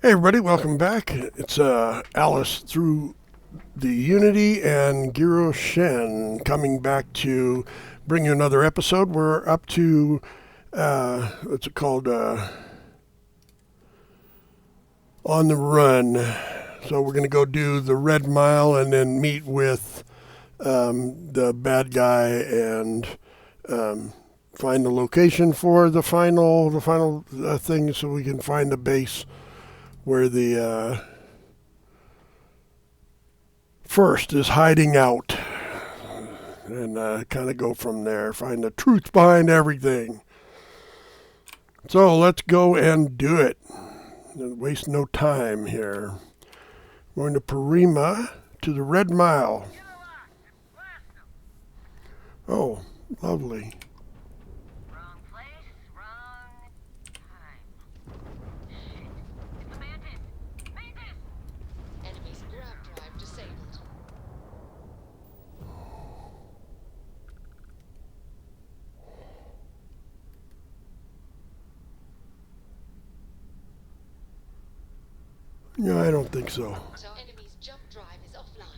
Hey everybody, welcome back. It's Alice through the Unity and Giro Shen coming back to bring you another episode. We're up to what's it called? On the Run. So we're going to go do the Red Mile and then meet with the bad guy and find the location for the final thing, so we can find the base where the first is hiding out, and kind of go from there, find the truth behind everything. So let's go and do it. Waste no time here. Going to Parima to the Red Mile. Oh, lovely. Wrong place, wrong time. Shit. It's a bandit. Mantis! Enemy's grav drive disabled. No, I don't think so. So enemy's jump drive is offline.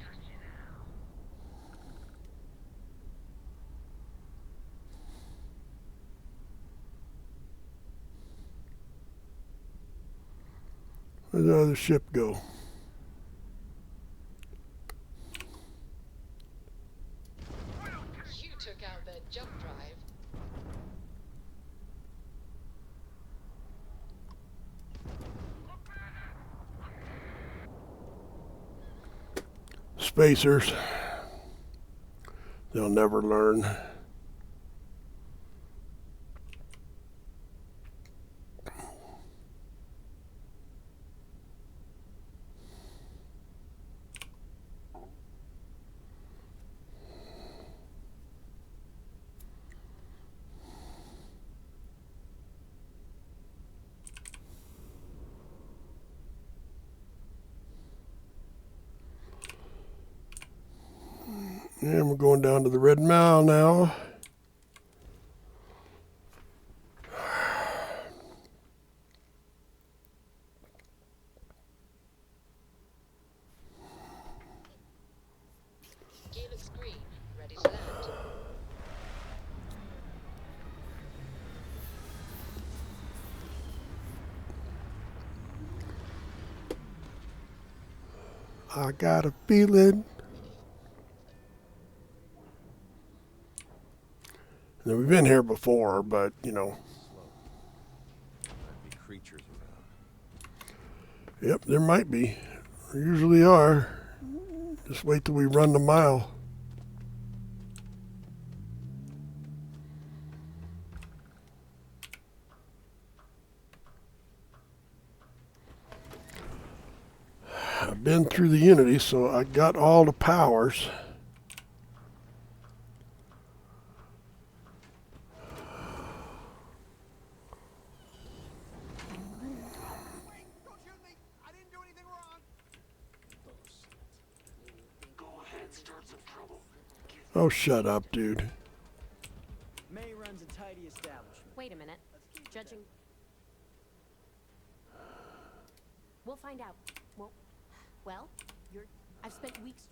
Where'd the other ship go? You took out their jump drive. Spacers. They'll never learn. And we're going down to the Red Mile now. Helix green, ready to land. I got a feeling. Now, we've been here before, but, you know. Might be creatures around. Yep, there might be. There usually are. Just wait till we run the mile. I've been through the Unity, so I got all the powers. Oh, shut up, dude. May runs a tidy establishment. Wait a minute. Judging. We'll find out. Well, I've spent weeks.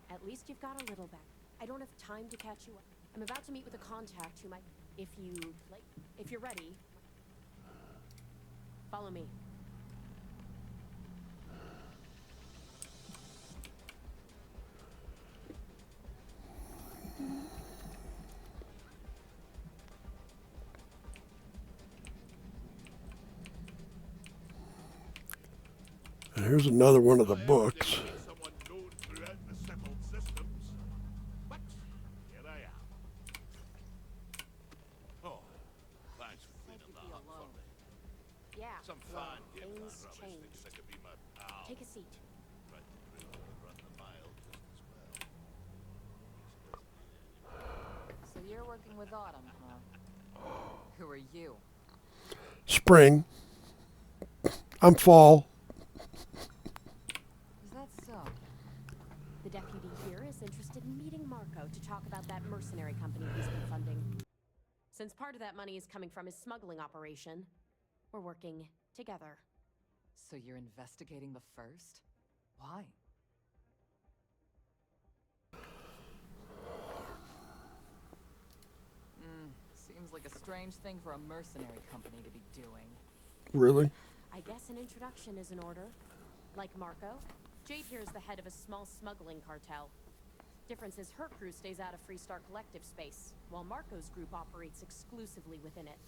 At least you've got a little back. I don't have time to catch you up. I'm about to meet with a contact who might, if you're ready. Follow me. And here's another one of the books. Someone known throughout the settled systems. But here I am. Oh, thanks for cleaning that up for me. Yeah. Some well, fan gave that things rubbish change. thinks I could be my pal. Take a seat. Tried to prove I could run the mile just as well. So you're working with Autumn, huh? Who are you? Spring. I'm fall. Is that so? The deputy here is interested in meeting Marco to talk about that mercenary company he's been funding. Since part of that money is coming from his smuggling operation, we're working together. So you're investigating the first? Why? Seems like a strange thing for a mercenary company to be doing. Really? I guess an introduction is in order. Like Marco, Jade here is the head of a small smuggling cartel. Difference is her crew stays out of Freestar Collective space, while Marco's group operates exclusively within it.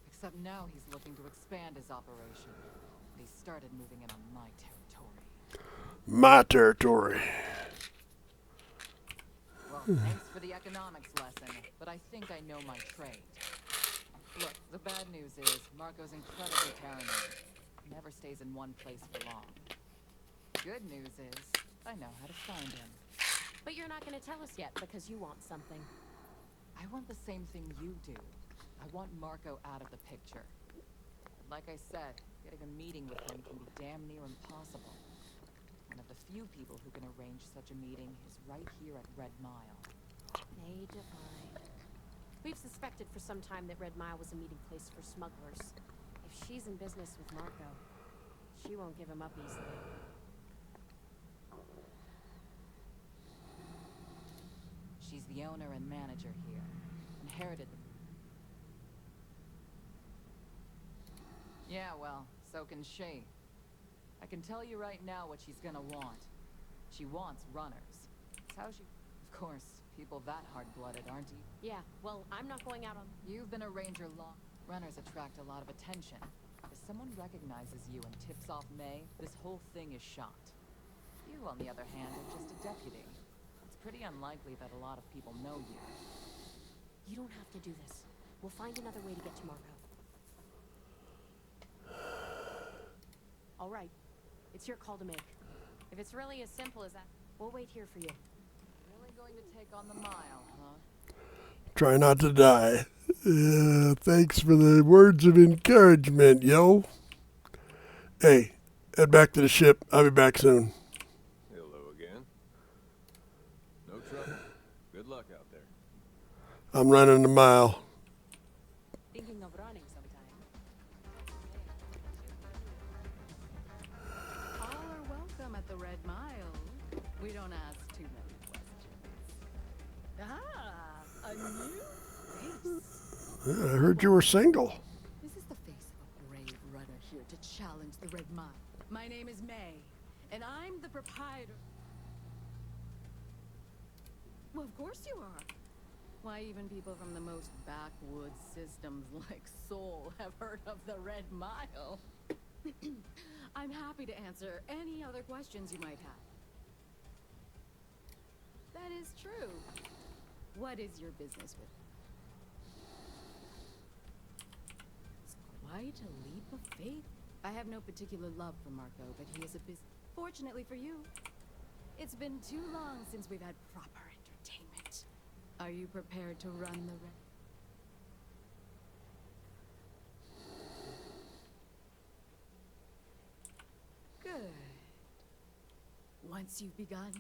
Except now he's looking to expand his operation. He started moving in on my territory. My territory. Well, thanks for the economics lesson, but I think I know my trade. Look, the bad news is Marco's incredibly paranoid. Never stays in one place for long. Good news is I know how to find him. But you're not going to tell us yet because you want something. I want the same thing you do. I want Marco out of the picture. Like I said, getting a meeting with him can be damn near impossible. One of the few people who can arrange such a meeting is right here at Red Mile. May divine. We've suspected for some time that Red Mile was a meeting place for smugglers. If she's in business with Marco, she won't give him up easily. She's the owner and manager here. Inherited the... Yeah, well, so can she. I can tell you right now what she's gonna want. She wants runners. It's how she... Of course, people that hard-blooded, aren't you? Yeah, well, I'm not going out on... You've been a ranger long. Runners attract a lot of attention. If someone recognizes you and tips off May, this whole thing is shot. You, on the other hand, are just a deputy. It's pretty unlikely that a lot of people know you. You don't have to do this. We'll find another way to get to Marco. All right. It's your call to make. If it's really as simple as that, we'll wait here for you. Really going to take on the mile, huh? Try not to die. Thanks for the words of encouragement, yo. Hey, head back to the ship. I'll be back soon. Hello again. No trouble. Good luck out there. I'm running the mile. Thinking of running sometime. All are welcome at the Red Mile. We don't ask too many questions. Ah, a new face. I heard you were single. This is the face of a brave runner here to challenge the Red Mile. My name is May, and I'm the proprietor. Well, of course you are. Why, even people from the most backwoods systems like Sol have heard of the Red Mile. I'm happy to answer any other questions you might have. That is true. What is your business with? It's quite a leap of faith. I have no particular love for Marco, but he is a business. Fortunately for you, it's been too long since we've had proper entertainment. Are you prepared to run the Good. Once you've begun,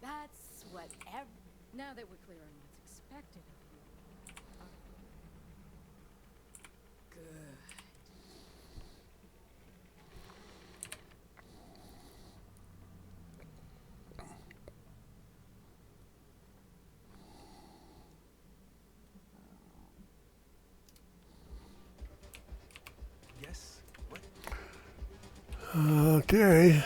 that's what now that we're clear on what's expected of you. Good. Yes? What? Okay.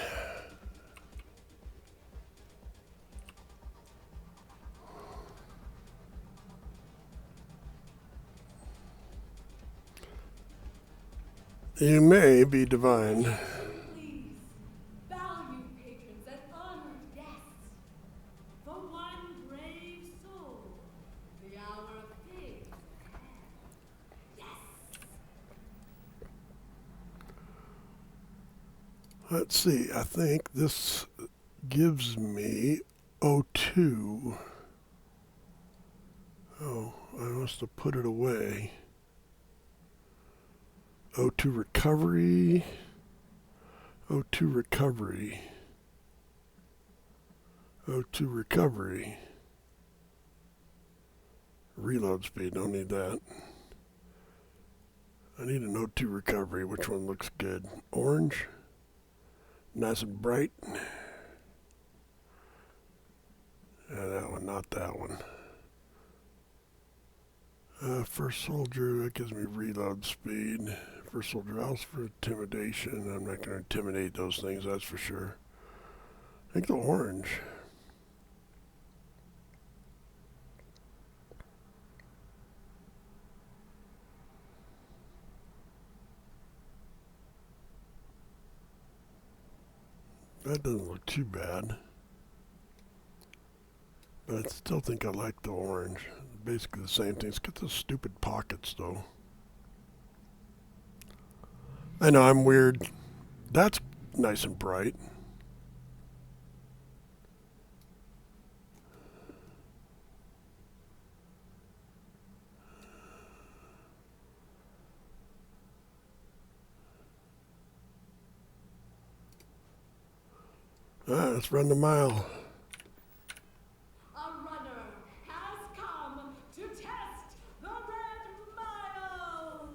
You may be divine. Please, value patrons and honored guests. For one brave soul, the hour of pigs is ahead. Yes! Let's see. I think this gives me O2. Oh, I must have put it away. O2 recovery. O2 recovery. O2 recovery. Reload speed, don't need that. I need an O2 recovery. Which one looks good? Orange. Nice and bright. That one, not that one. First soldier, that gives me reload speed. First soldier else for intimidation. I'm not going to intimidate those things, that's for sure. I think the orange. That doesn't look too bad. But I still think I like the orange. Basically the same thing. Let's get those stupid pockets though. I know I'm weird. That's nice and bright. Alright, let's run the mile. A runner has come to test the Red Mile!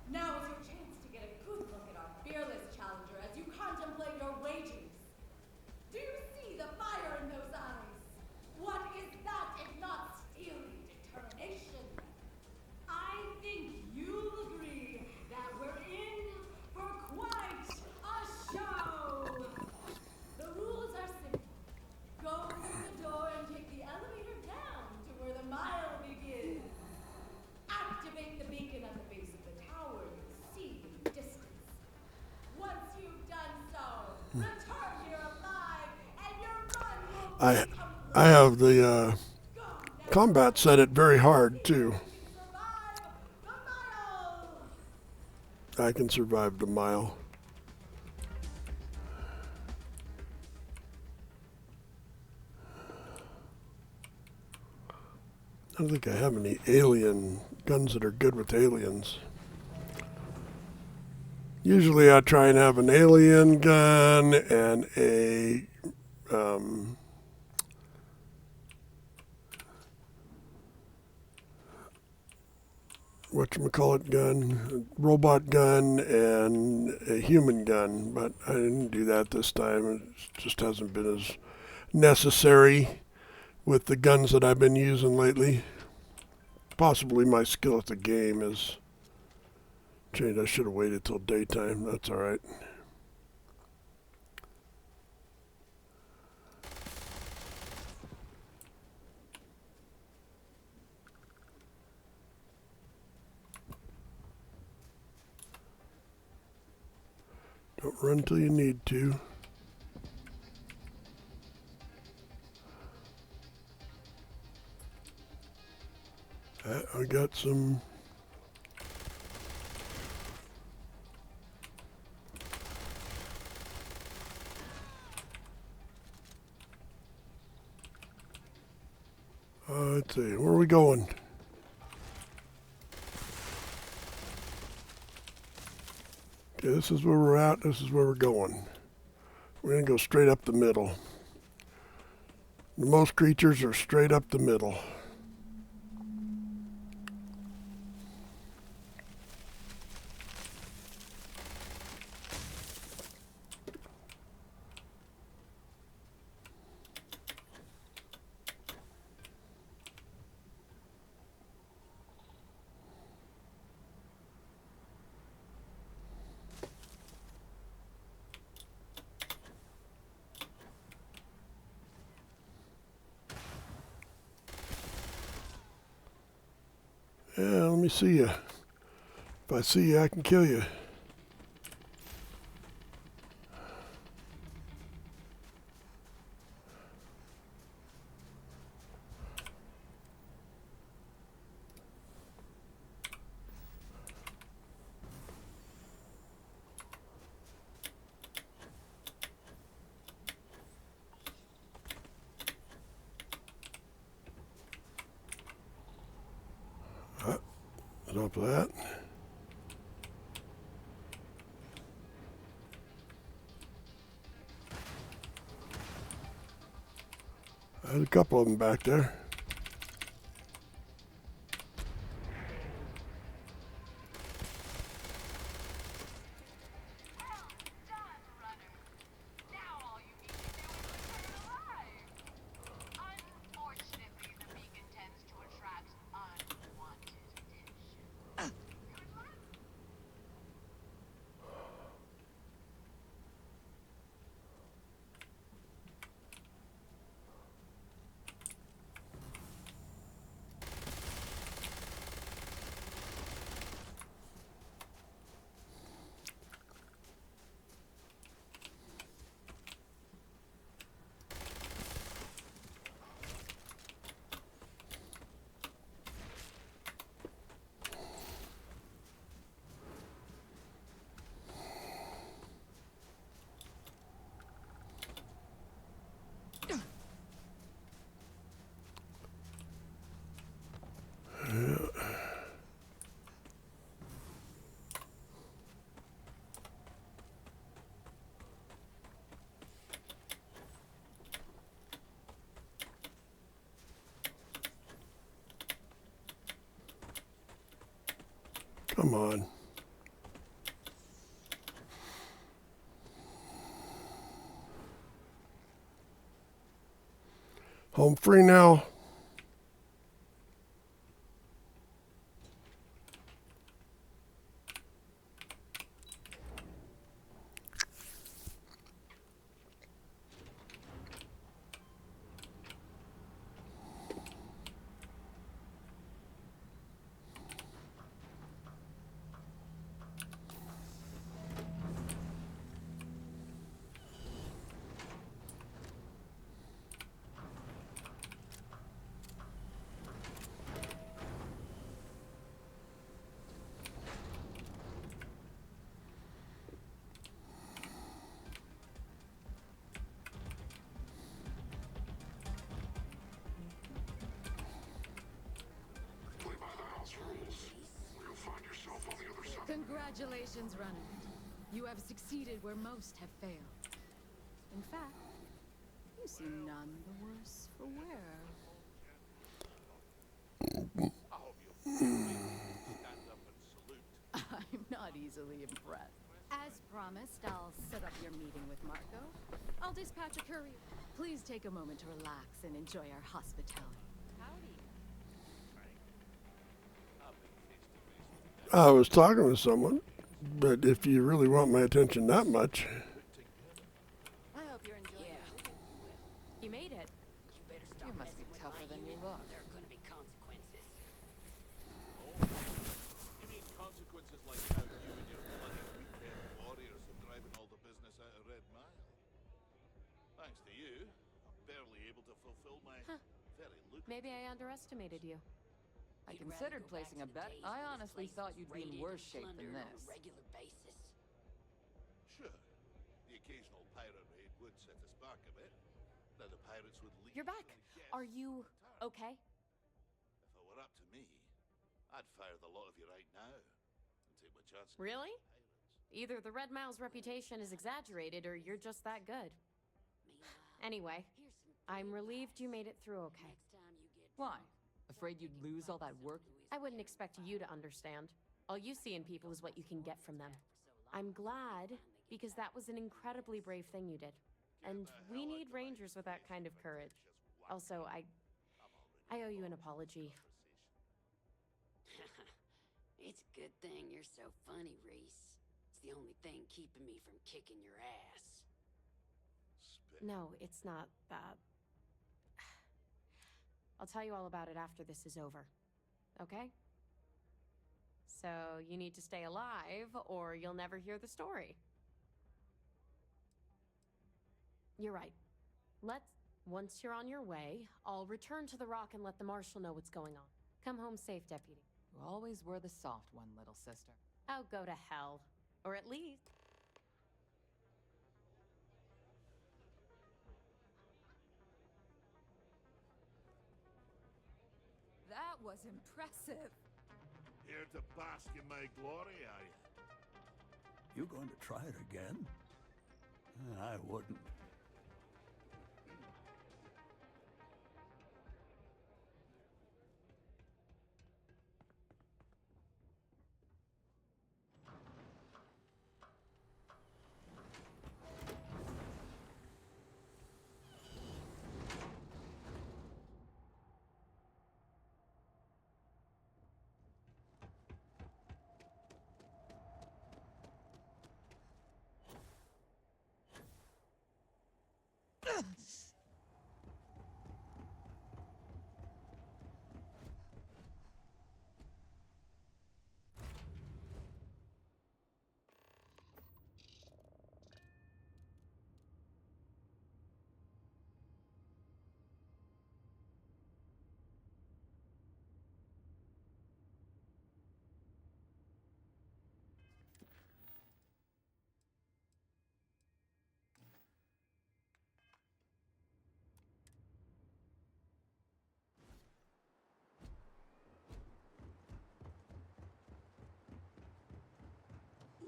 Now is your chance to get a good look at our fearless challenger as you contemplate your wagers. Do you see the fire in those eyes? What is that if not steely determination? I think you'll agree that we're in for quite a show! The rules are simple. Go through the door and take the elevator down to where the mile begins. Activate the beacon at the base of the tower you'll see in the distance. Once you've done so, return here alive, and your run will be complete. I have the combat set it very hard too. I can survive the mile. I don't think I have any alien guns that are good with aliens. Usually I try and have an alien gun and a whatchamacallit gun, a robot gun, and a human gun, but I didn't do that this time. It just hasn't been as necessary with the guns that I've been using lately. Possibly my skill at the game is changed. I should have waited till daytime. That's all right. Don't run till you need to. I got some let's see, where are we going? Okay, this is where we're at, this is where we're going. We're going to go straight up the middle. Most creatures are straight up the middle. Yeah, let me see you. If I see you, I can kill you. Stop that. There's a couple of them back there. Come on. Home free now. Congratulations, runner. You have succeeded where most have failed. In fact, you seem none the worse for wear. I hope you'll stand up and salute. I'm not easily impressed. As promised, I'll set up your meeting with Marco. I'll dispatch a courier. Please take a moment to relax and enjoy our hospitality. Howdy. I was talking with someone, but if you really want my attention that much, I hope you're enjoying it. You made it. You must be tougher than you look. There are gonna be consequences. You mean consequences like how you and your bloody weekend warriors are driving all the business out of Red Mile? Thanks to you, I'm barely able to fulfill my very lucrative... Maybe I underestimated you. I considered placing a bet. I honestly thought you'd be in worse shape than On a this. regular basis. Sure, the occasional pirate raid would set a spark a bit. Now the pirates would leave... You're back. and the guests Are you return. okay? If it were up to me, I'd fire the lot of you right now and take my chances. Really? with the pirates. Either the Red Mile's reputation is exaggerated or you're just that good. Meanwhile, Anyway, here's some I'm good relieved you advice. made it through okay. Next time you get Why? drunk, Afraid you'd lose all that work? I wouldn't expect you to understand. All you see in people is what you can get from them. I'm glad, because that was an incredibly brave thing you did. And we need rangers with that kind of courage. Also, I owe you an apology. It's a good thing you're so funny, Reese. It's the only thing keeping me from kicking your ass. No, it's not that. I'll tell you all about it after this is over. Okay? So, you need to stay alive, or you'll never hear the story. You're right. Once you're on your way, I'll return to the Rock and let the Marshal know what's going on. Come home safe, Deputy. You always were the soft one, little sister. Oh, go to hell. Or at least... That was impressive. Here to bask in my glory, are you? You going to try it again? I wouldn't.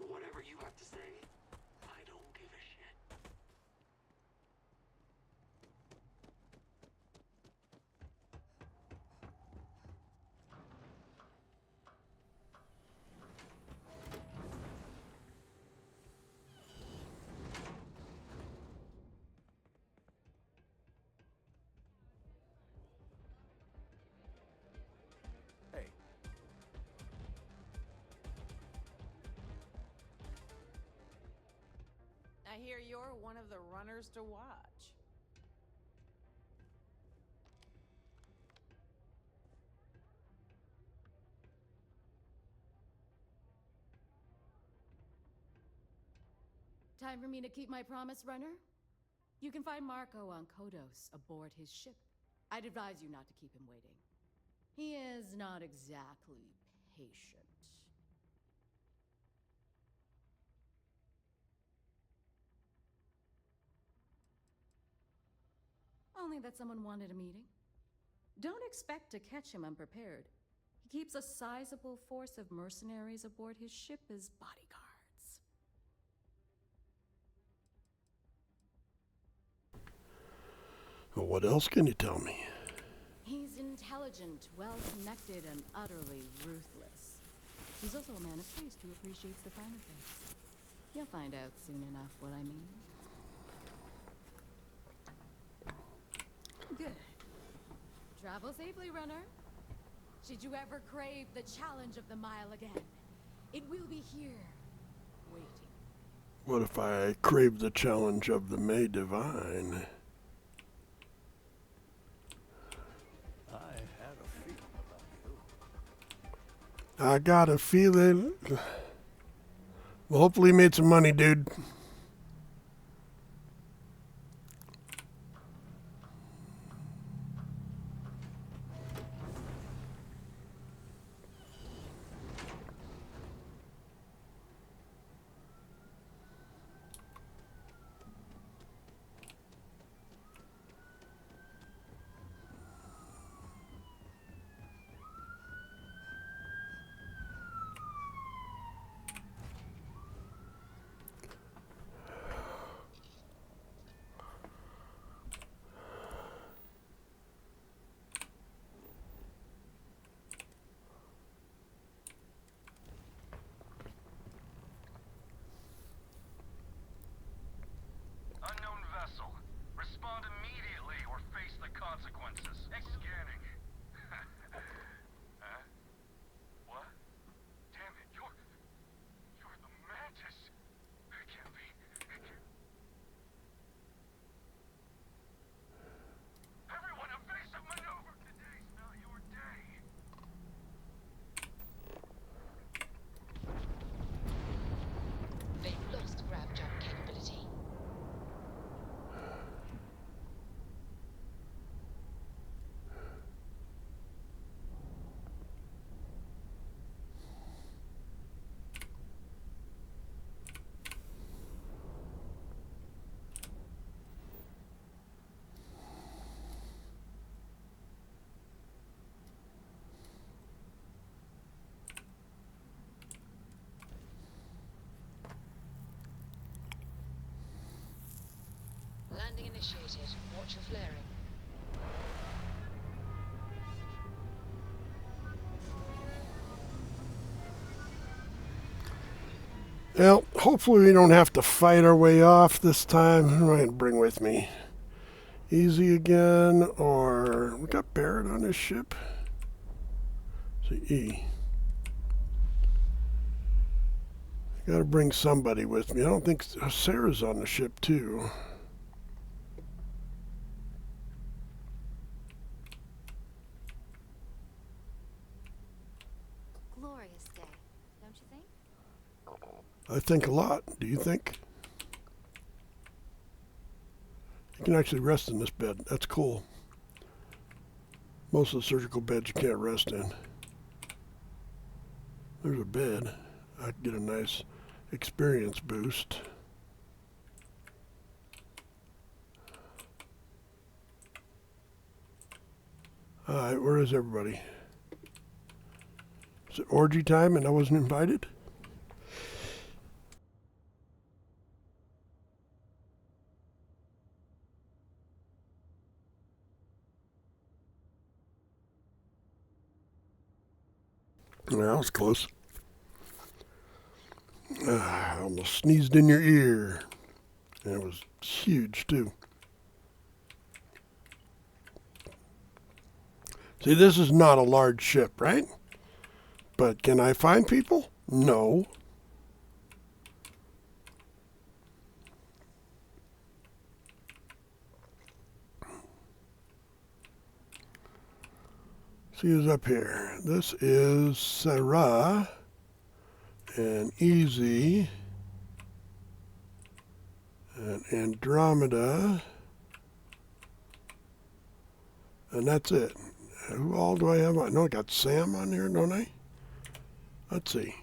Whatever you have to say, I don't give a shit. Hey. I hear you're one of the runners to watch. Time for me to keep my promise, runner? You can find Marco on Kodos aboard his ship. I'd advise you not to keep him waiting. He is not exactly patient. Only that someone wanted a meeting. Don't expect to catch him unprepared. He keeps a sizable force of mercenaries aboard his ship as bodyguards. Well, what else can you tell me? He's intelligent, well-connected, and utterly ruthless. He's also a man of taste who appreciates the finer things. You'll find out soon enough what I mean. Good. Travel safely, runner. Should you ever crave the challenge of the mile again, it will be here, waiting. What if I crave the challenge of the May Divine? I had a feeling about you. I got a feeling. Well, hopefully you made some money, dude. Unknown vessel. Respond immediately or face the consequences. Scanning. Huh? What? Damn it, you're the Mantis. It can't be. Everyone, evasive maneuver! Today's not your day. They've lost grab jump capability. Landing initiated. Watch your flaring. Well, hopefully we don't have to fight our way off this time. Who am I going to bring with me? Easy again, or we got Barrett on this ship. So E. I got to bring somebody with me. I don't think Sarah's on the ship too. I think a lot. Do you think? You can actually rest in this bed. That's cool. Most of the surgical beds you can't rest in. There's a bed. I could get a nice experience boost. Alright, where is everybody? Is it orgy time and I wasn't invited? Yeah, that was close. I almost sneezed in your ear. And it was huge, too. See, this is not a large ship, right? But can I find people? No. See who's up here. This is Sarah and Easy and Andromeda. And that's it. Who all do I have? I know I got Sam on here, don't I? Let's see.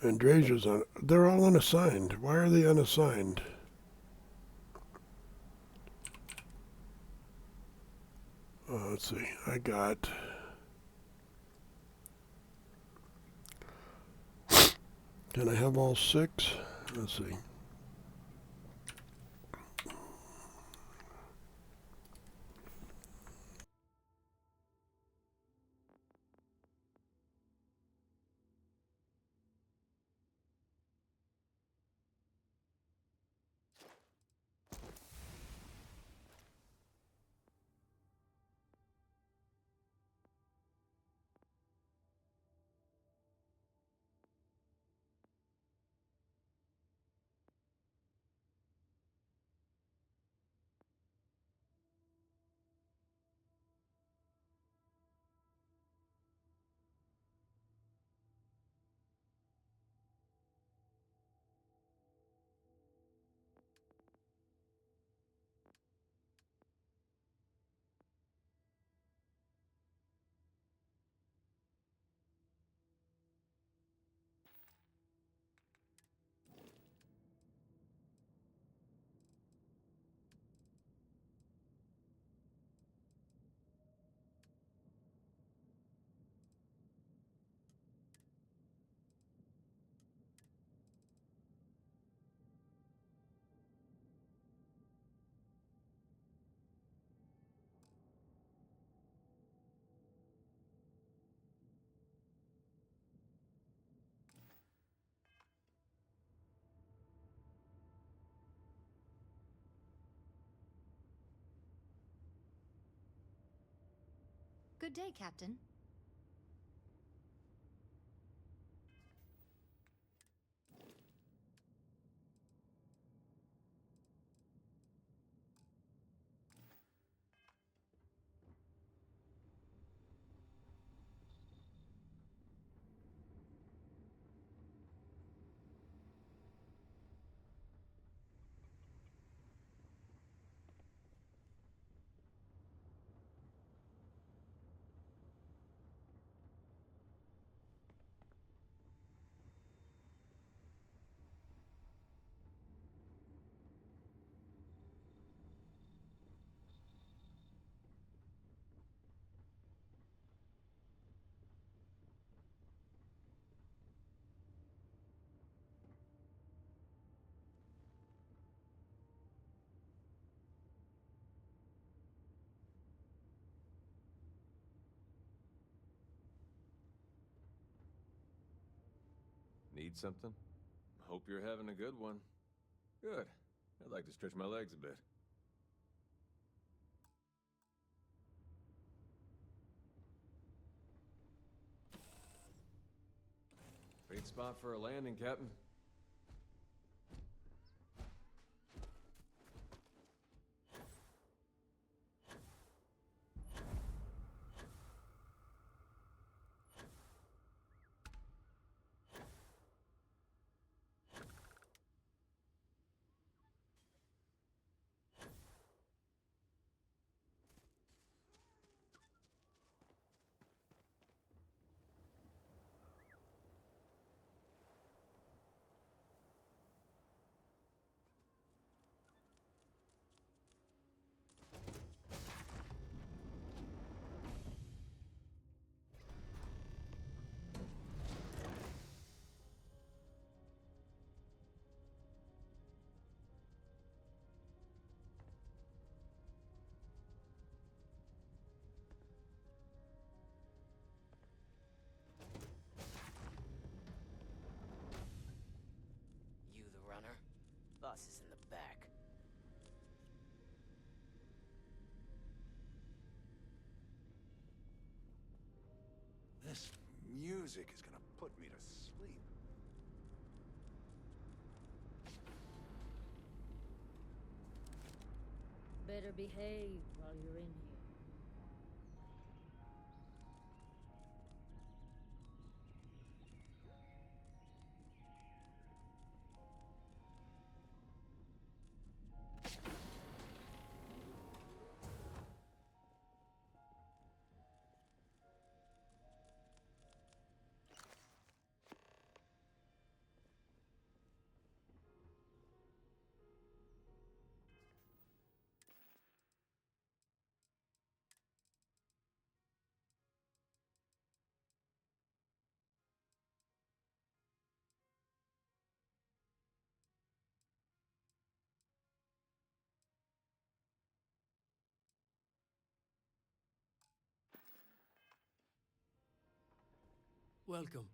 Andrasia's on. They're all unassigned. Why are they unassigned? Let's see. I got. Can I have all 6? Let's see. Good day, Captain. Need something? Hope you're having a good one. Good. I'd like to stretch my legs a bit. Great spot for a landing, Captain. boss is in the back. This music is gonna put me to sleep. Better behave while you're in here. Welcome.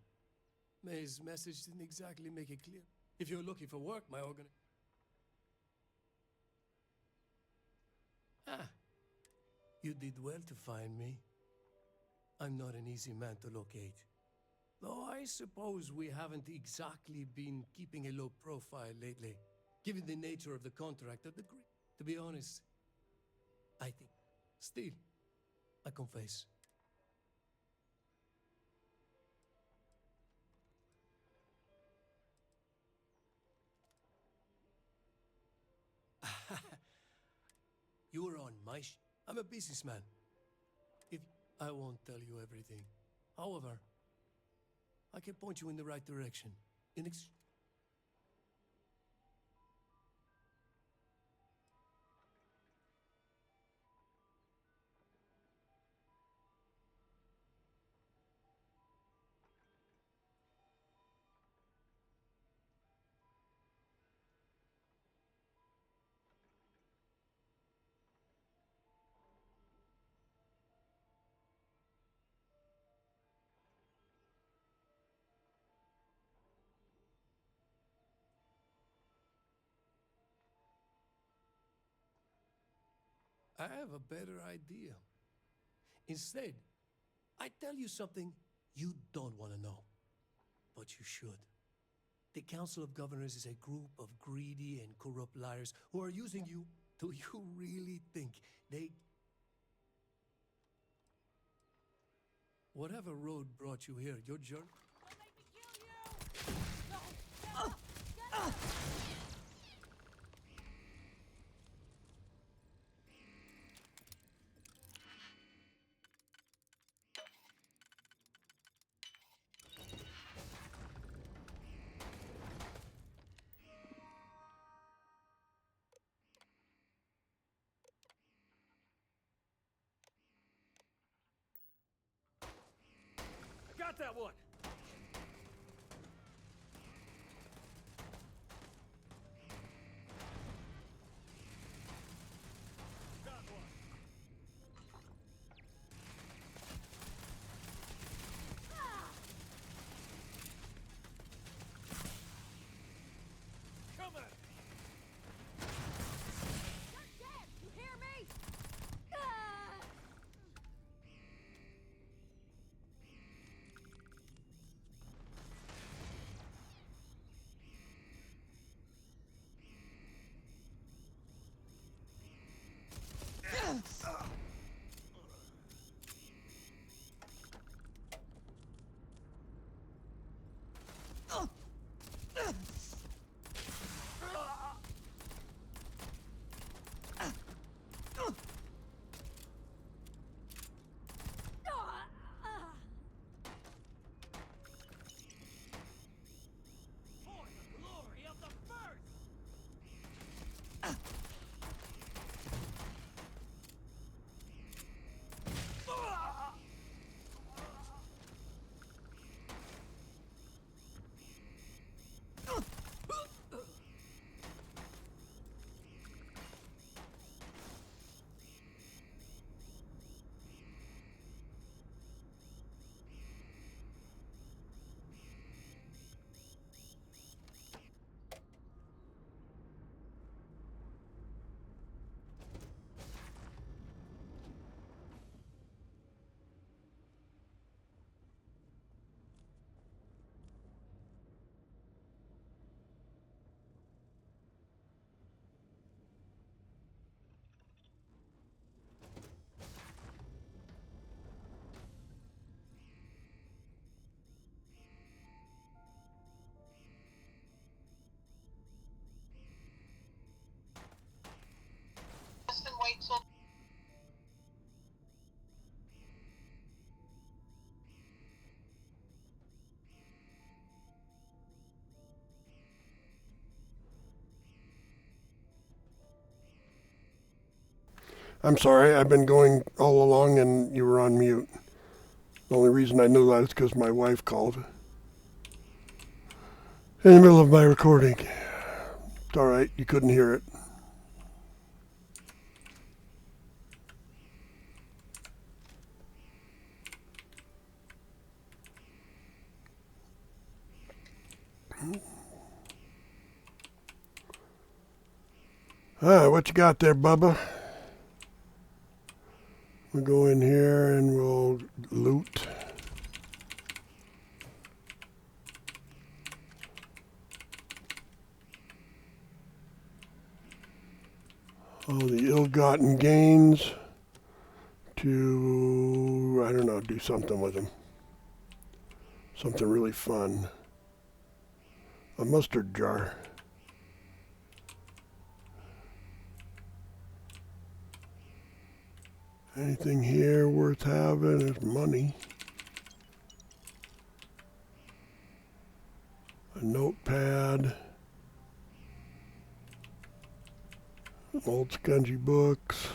May's message didn't exactly make it clear. If you're looking for work, my organ... Ah. You did well to find me. I'm not an easy man to locate. Though I suppose we haven't exactly been keeping a low profile lately, given the nature of the contract or the to be honest, I think... Still, I confess. You're on my I'm a businessman. If I won't tell you everything. However, I can point you in the right direction. I have a better idea. Instead, I tell you something you don't want to know. But you should. The Council of Governors is a group of greedy and corrupt liars who are using you. Do you really think they... Whatever road brought you here, your journey... Got that one! Got one! Come on! You're dead! You hear me? Ah! I'm sorry, I've been going all along and you were on mute. The only reason I knew that is because my wife called in the middle of my recording. It's all right, you couldn't hear it. What you got there, Bubba? We'll go in here and we'll loot. All the ill-gotten gains to, I don't know, do something with them. Something really fun. A mustard jar. Anything here worth having is money. A notepad. Old scungy books.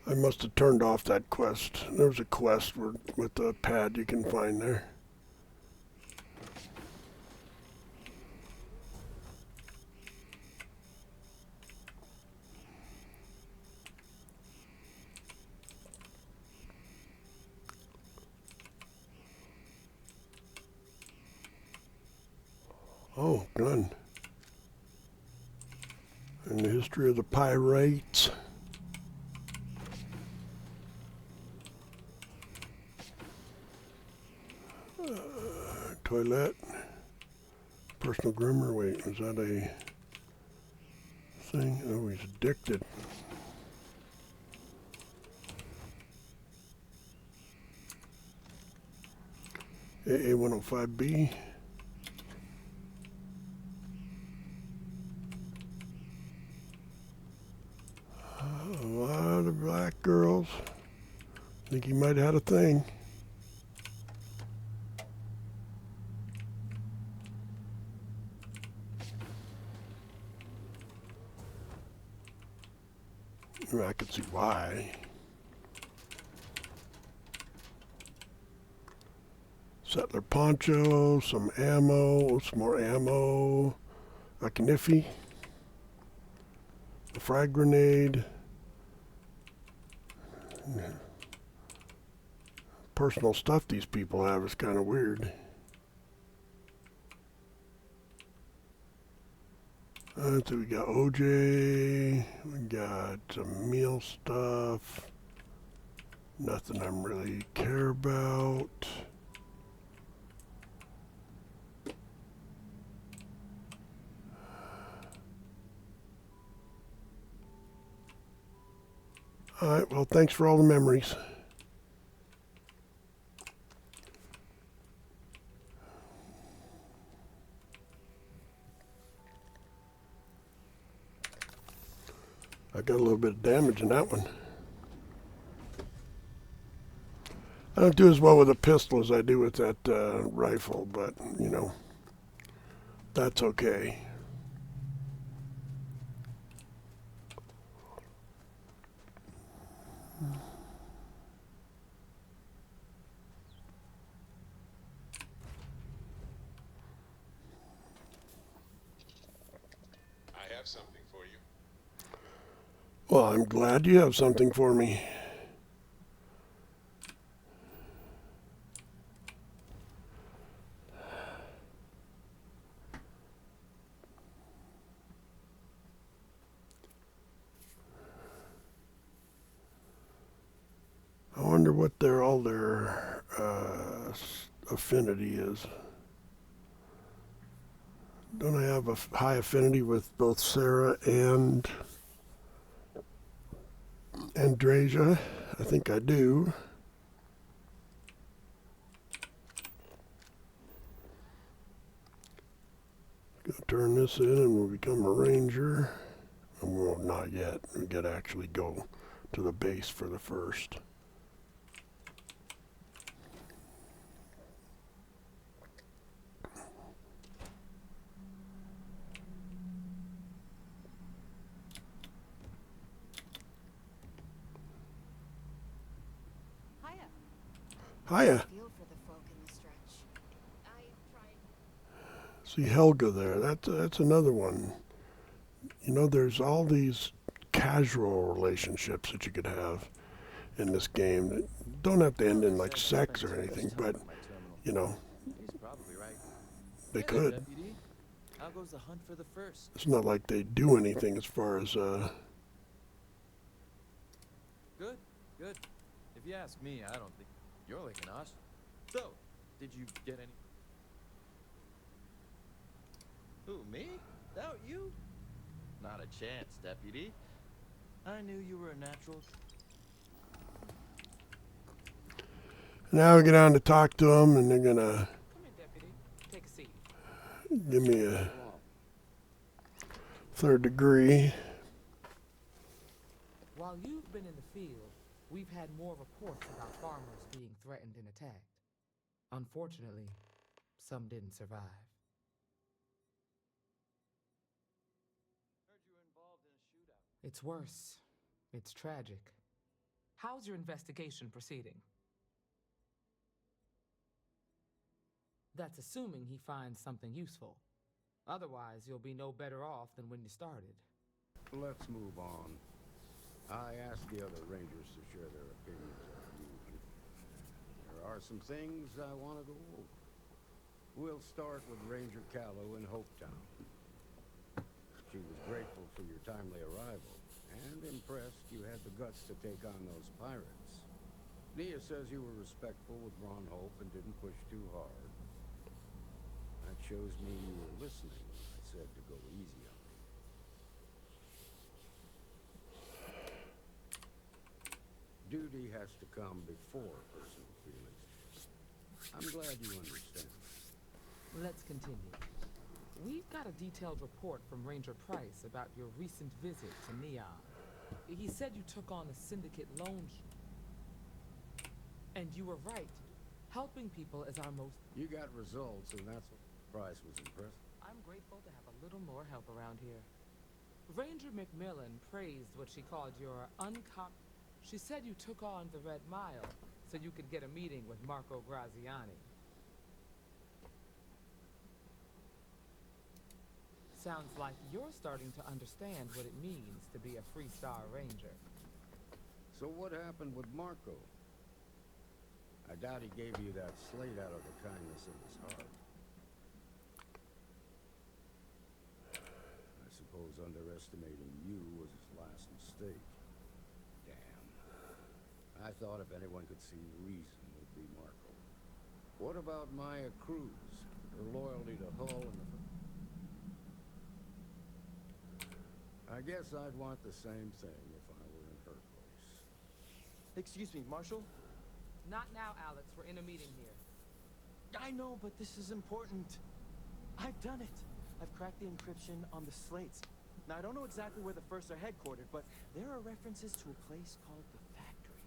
I must have turned off that quest. There's a quest with a pad you can find there. Oh, gun. And the history of the pirates. Toilet. Personal groomer. Wait, is that a thing? Oh, he's addicted. AA-105B. A lot of black girls. Think he might have had a thing. I could see why. Settler poncho, some ammo, some more ammo, a kniffy, a frag grenade, personal stuff these people have is kind of weird. So we got OJ, we got some meal stuff, nothing I'm really care about. All right, well, thanks for all the memories. I got a little bit of damage in that one. I don't do as well with a pistol as I do with that rifle, but, you know, that's okay. I have something for you. Well, I'm glad you have something for me. I wonder what all their affinity is. Don't I have a high affinity with both Sarah and Andrasia? I think I do. Gonna turn this in and we'll become a ranger. And we'll not yet. We gotta actually go to the base for the first. Hiya. Feel for the folk in the stretch. I tried. See Helga there. That's another one. You know, there's all these casual relationships that you could have in this game that don't have to end in like sex or anything, but you know, He's probably right. they Hey there, could. Deputy. How goes the hunt for the first? It's not like they do anything as far as Good, good. If you ask me, I don't think you're like an us. So, did you get any? Who, me? Doubt you? Not a chance, Deputy. I knew you were a natural. now we get on to talk to them, and they're gonna Come in, Deputy. Take a seat. give me a third degree. While you've been in the field, we've had more reports about farmers being threatened and attacked. Unfortunately, some didn't survive. Heard you were involved in a shootout. It's worse. It's tragic. How's your investigation proceeding? That's assuming he finds something useful. Otherwise, you'll be no better off than when you started. Let's move on. I asked the other rangers to share their opinions on you. There are some things I want to go over. We'll start with Ranger Callow in Hopetown. She was grateful for your timely arrival, and impressed you had the guts to take on those pirates. Nia says you were respectful with Ron Hope and didn't push too hard. That shows me you were listening when I said to go easy on me. Duty has to come before personal feelings. I'm glad you understand. Let's continue. We've got a detailed report from Ranger Price about your recent visit to Neon. He said you took on a syndicate loan. And you were right. Helping people is our most... You got results, and that's what Price was impressed. I'm grateful to have a little more help around here. Ranger McMillan praised what she called your She said you took on the Red Mile so you could get a meeting with Marco Graziani. Sounds like you're starting to understand what it means to be a Freestar Ranger. So what happened with Marco? I doubt he gave you that slate out of the kindness of his heart. I suppose underestimating you was his last mistake. Damn. I thought if anyone could see reason, it would be Marco. What about Maya Cruz? Her loyalty to Hull and the... I guess I'd want the same thing if I were in her place. Excuse me, Marshal? Not now, Alex. We're in a meeting here. I know, but this is important. I've done it. I've cracked the encryption on the slates. Now, I don't know exactly where the First are headquartered, but there are references to a place called the Factory.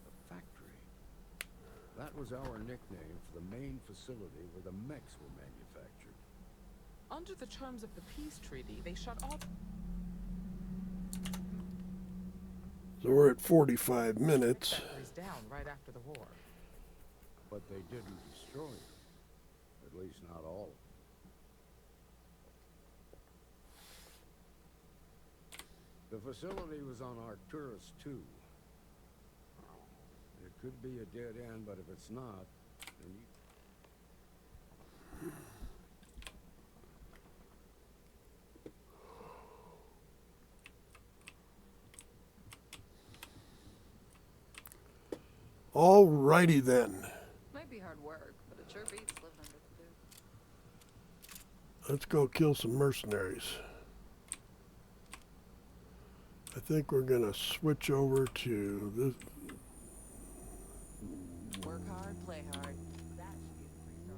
The Factory? That was our nickname for the main facility where the mechs were manufactured. Under the terms of the peace treaty, they shut off... So we're at 45 minutes. Factories down right after the war. But they didn't destroy them. At least not all of them. The facility was on Arcturus 2. It could be a dead end, but if it's not, then you... Alrighty then. Might be hard work, but it sure beats living under the boot. Let's go kill some mercenaries. I think we're gonna switch over to this. Work hard, play hard.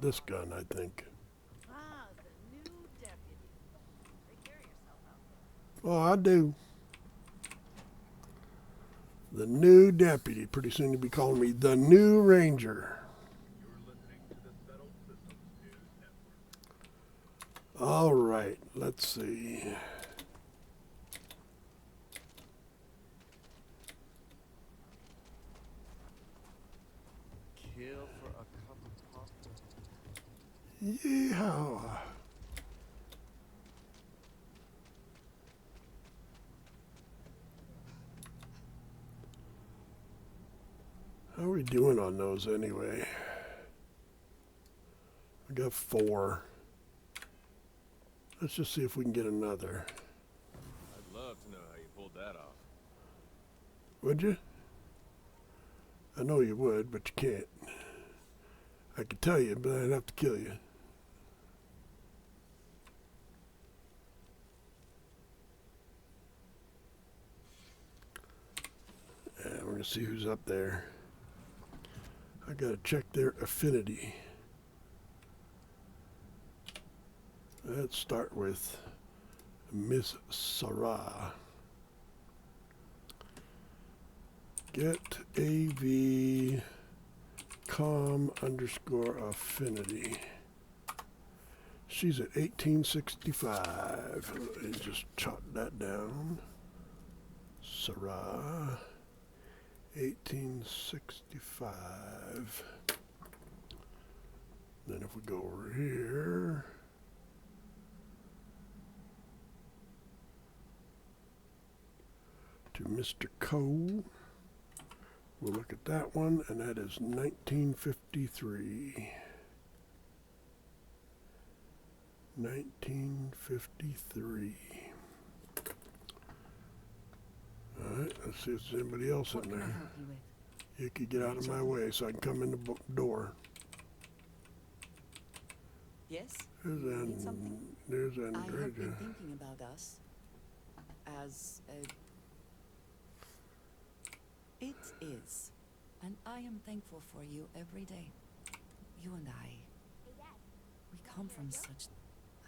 This gun, I think. Ah, the new deputy. Take care of yourself out there. Oh, I do. The new deputy. Pretty soon you'll be calling me the new ranger. All right, let's see. Kill Yeehaw. How are we doing on those anyway? We got 4. Let's just see if we can get another. I'd love to know how you pulled that off. Would you? I know you would, but you can't. I could tell you, but I'd have to kill you. And we're going to see who's up there. I got to check their affinity. Let's start with Miss Sarah. Get AV com_affinity. She's at 1865. And just jot that down. Sarah, 1865. Then if we go over here, to Mr. Cole, we'll look at that one, and that is 1953. 1953. All right, let's see if there's anybody else in there. You could get out of my way so I can come in the door. Yes? There's I have Andrea. been thinking about us as a... It is. And I am thankful for you every day. You and I. We come from such...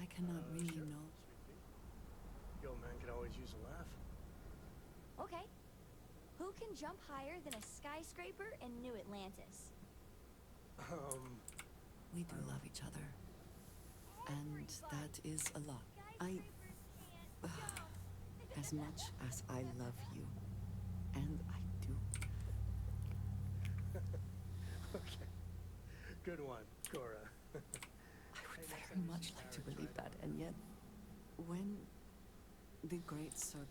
I cannot really know. Yo, man, could always use a laugh. Okay. Who can jump higher than a skyscraper in New Atlantis? We do love each other. And that is a lot. As much as I love you. And I do. Okay. Good one, Cora. I would very much like to believe that, and yet, when the Great Serpent,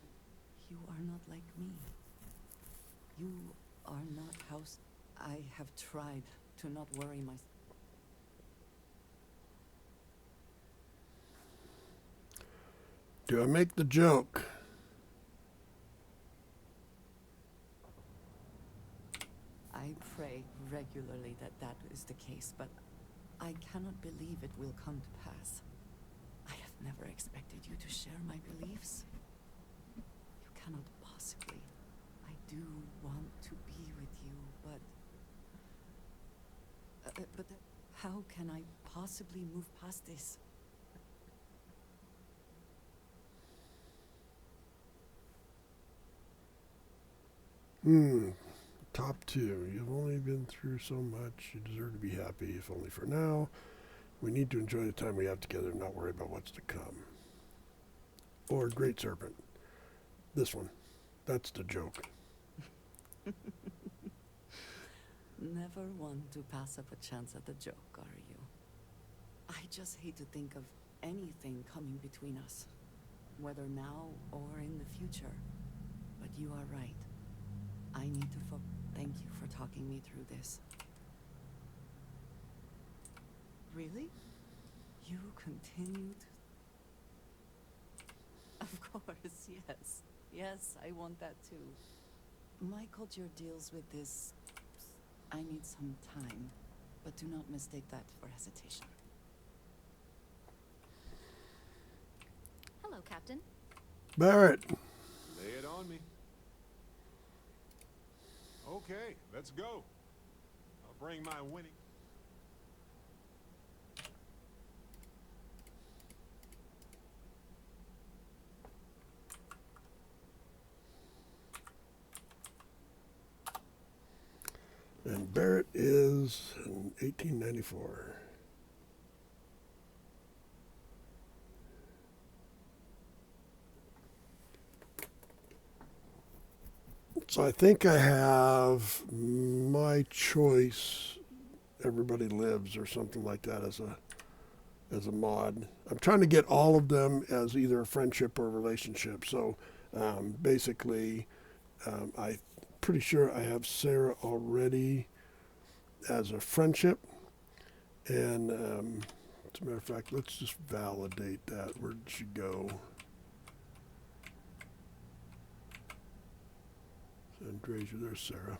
you are not like me. You are not house. I have tried to not worry myself. Do I make the joke? I pray regularly that that is the case, but I cannot believe it will come to pass. I have never expected you to share my beliefs. You cannot possibly. I do want to be with you, but how can I possibly move past this? Top 2. You've only been through so much. You deserve to be happy, if only for now. We need to enjoy the time we have together and not worry about what's to come. Or Great Serpent. This one. That's the joke. Never one to pass up a chance at the joke, are you? I just hate to think of anything coming between us. Whether now or in the future. But you are right. I need to thank you for talking me through this. Really? You continued? Of course, yes. Yes, I want that too. My culture deals with this. I need some time, but do not mistake that for hesitation. Hello, Captain. Barrett. Lay it on me. Okay, let's go. I'll bring my winning. And Barrett is in 1894. So I think I have my choice, Everybody Lives or something like that as a as a mod. I'm trying to get all of them as either a friendship or a relationship. So basically, I'm pretty sure I have Sarah already as a friendship. And as a matter of fact, let's just validate that. Where did she go? Andresia, there's Sarah.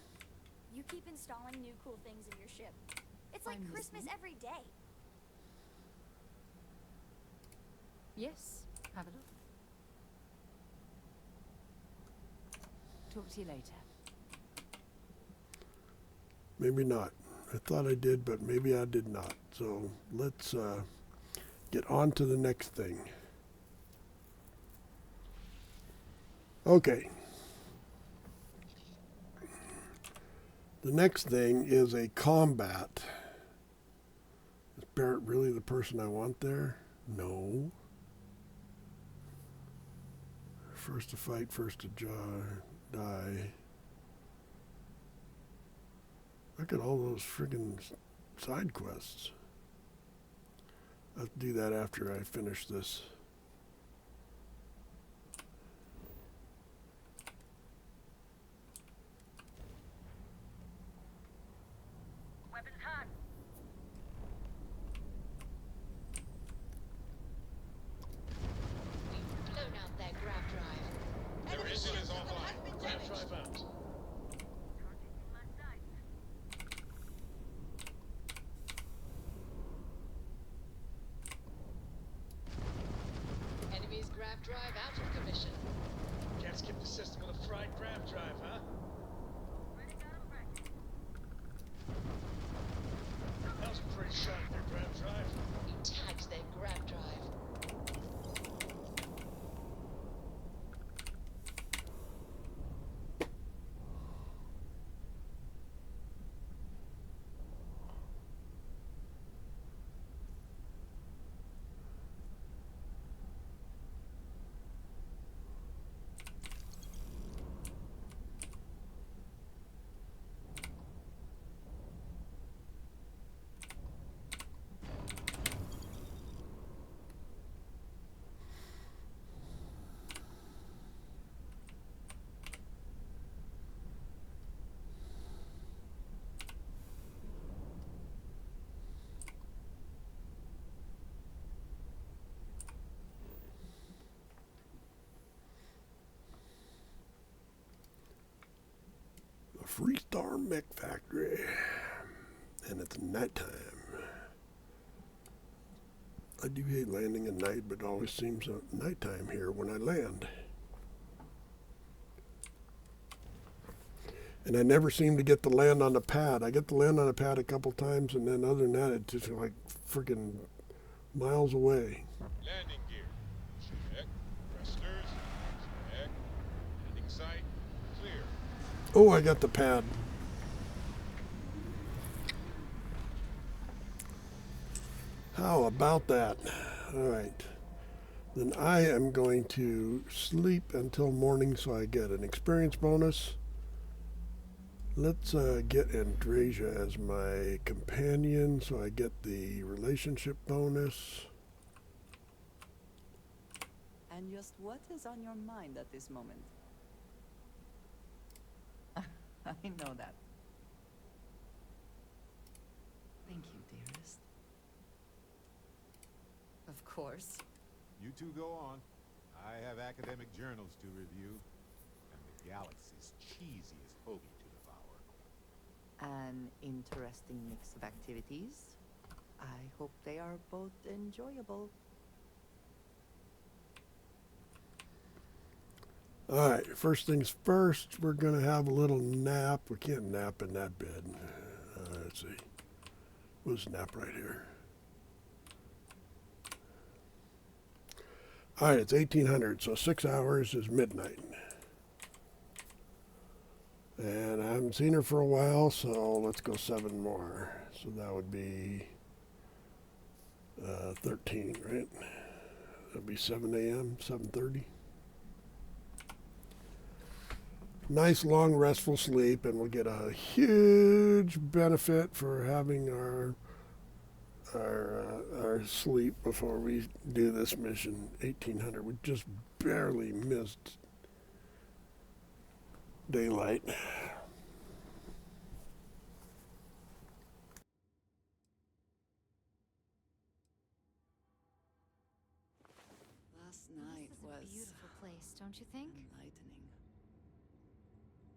You keep installing new cool things in your ship. It's like I'm Christmas listening. every day. Yes, have a look. Talk to you later. Maybe not. I thought I did, but maybe I did not. So let's get on to the next thing. Okay. The next thing is a combat. Is Barrett really the person I want there? No. First to fight, first to die. Look at all those friggin' side quests. I'll do that after I finish this. Weapons hot. We've blown out their grav drive. Their engine is online. Grav drive out. Enemy's grav drive out of commission. Can't skip the system with a fried grav drive, huh? That was a pretty shot at their grav drive. We tagged their grav drive. The Freestar Mech Factory. And it's nighttime. I do hate landing at night, but it always seems nighttime here when I land. And I never seem to get to land on the pad. I get to land on the pad a couple times, and then other than that, it's just like freaking miles away. Landing gear. Check. Thrusters. Check. Landing site. Clear. Oh, I got the pad. How about that? All right. Then I am going to sleep until morning so I get an experience bonus. Let's get Andresia as my companion so I get the relationship bonus. And just what is on your mind at this moment? I know that. Thank you, dearest. Of course. You two go on. I have academic journals to review, and the galaxy's cheesiest hoagie to devour. An interesting mix of activities. I hope they are both enjoyable. All right, first things first, we're going to have a little nap. We can't nap in that bed. Let's see. We'll just nap right here. All right, it's 1800, so 6 hours is midnight. And I haven't seen her for a while, so let's go 7 more. So that would be 13, right? That'd be 7 a.m., 7:30. Nice, long, restful sleep, and we'll get a huge benefit for having our our sleep before we do this mission. 1800. We just barely missed daylight. Last night This is a was beautiful place, don't you think? enlightening.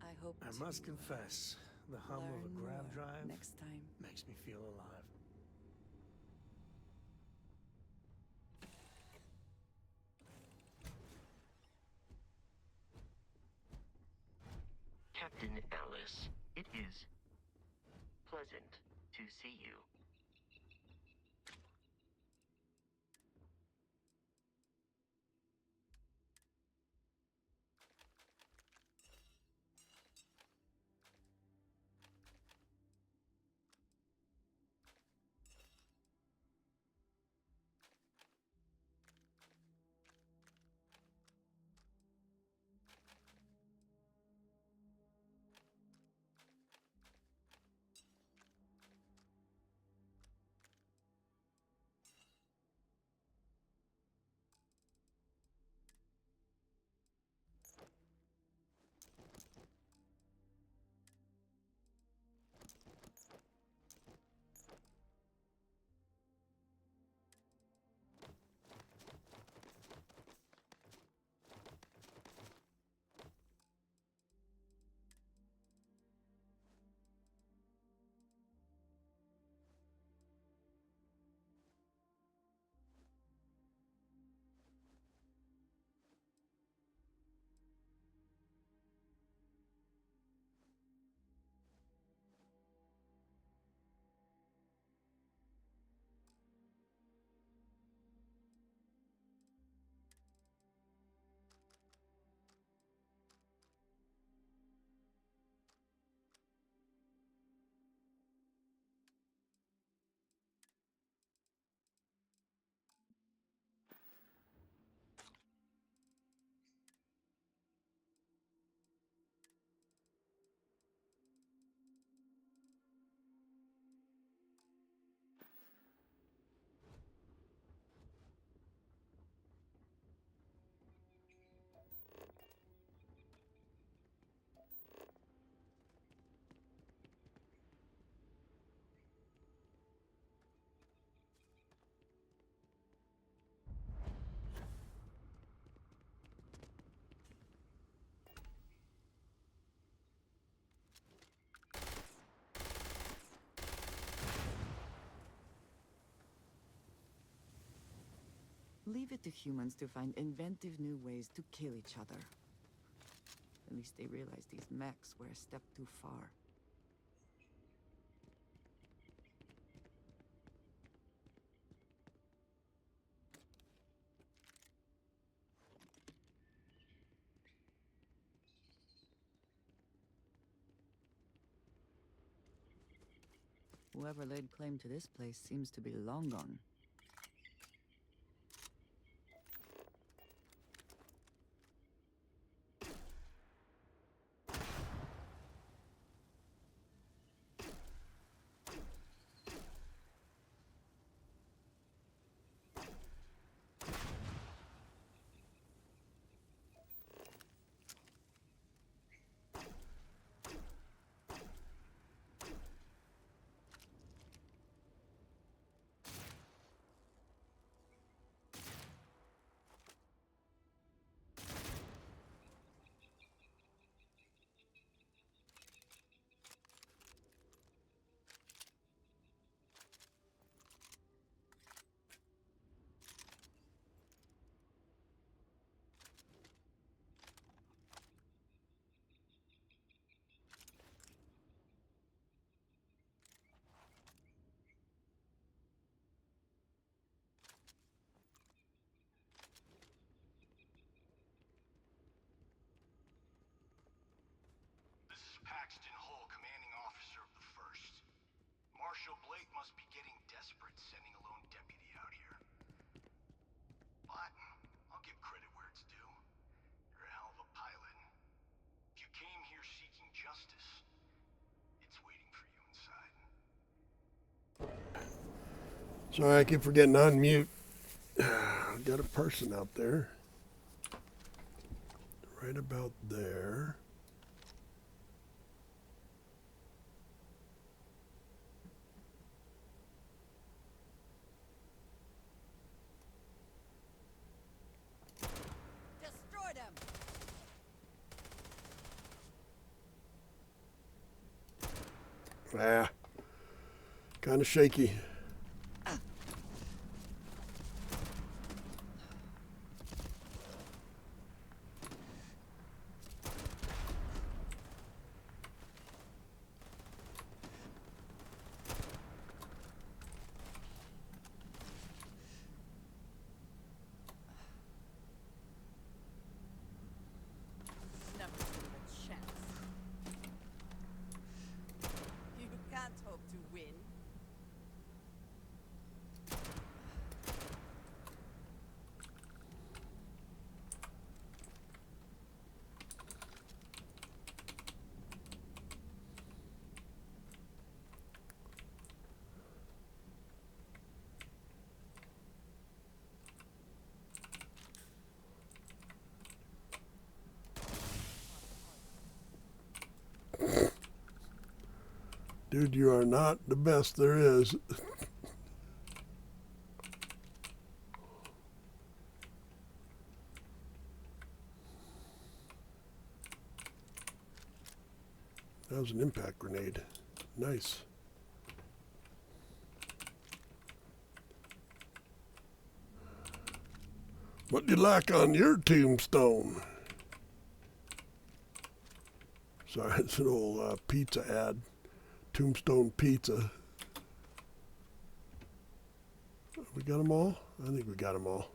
I hope I to must confess, the hum of a learn grab more drive next time. makes me feel alive. Captain Ellis, it is pleasant to see you. Leave it to humans to find inventive new ways to kill each other. At least they realize these mechs were a step too far. Whoever laid claim to this place seems to be long gone. This is Paxton Hull, commanding officer of the 1st. Marshal Blake must be getting desperate sending a lone deputy out here. But I'll give credit where it's due. You're a hell of a pilot. If you came here seeking justice, it's waiting for you inside. Sorry, I keep forgetting to unmute. Got a person out there. Right about there. Destroy them! Ah, kind of shaky. Never stood a chance. You can't hope to win. Dude, you are not the best there is. That was an impact grenade. Nice. What do you like on your tombstone? Sorry, it's an old pizza ad. Tombstone Pizza. We got them all? I think we got them all.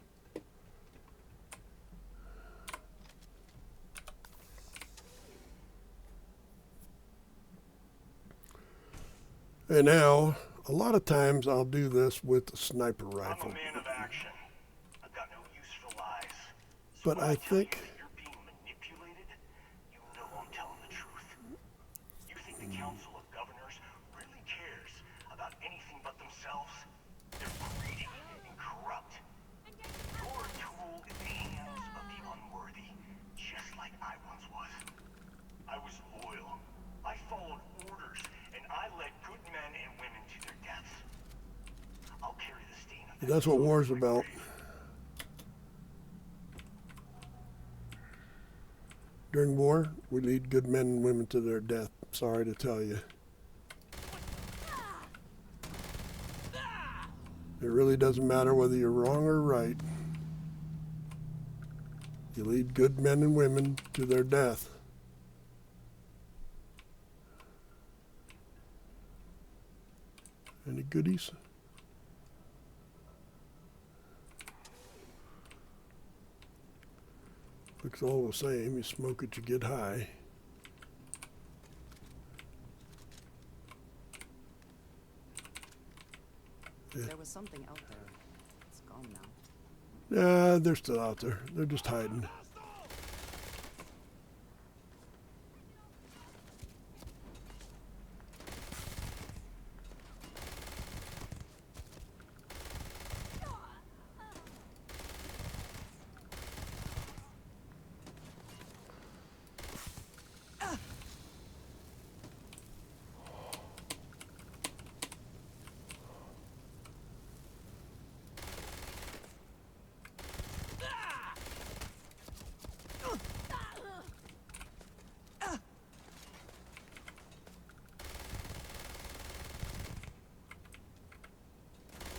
And now, a lot of times I'll do this with a sniper rifle. I'm a man of action. I've got no use for lies. But I think You're being manipulated. You know I'm telling the truth. You think the Council of Governors really cares about anything but themselves? They're greedy and corrupt. You're a tool in the hands of the unworthy, just like I once was. I was loyal. I followed orders, and I led good men and women to their deaths. I'll carry the stain of that. that's what war's about. During war, we lead good men and women to their death. Sorry to tell you. It really doesn't matter whether you're wrong or right. You lead good men and women to their death. Any goodies? Looks all the same. You smoke it, you get high. Yeah. There was something out there. It's gone now. Yeah, they're still out there. They're just hiding.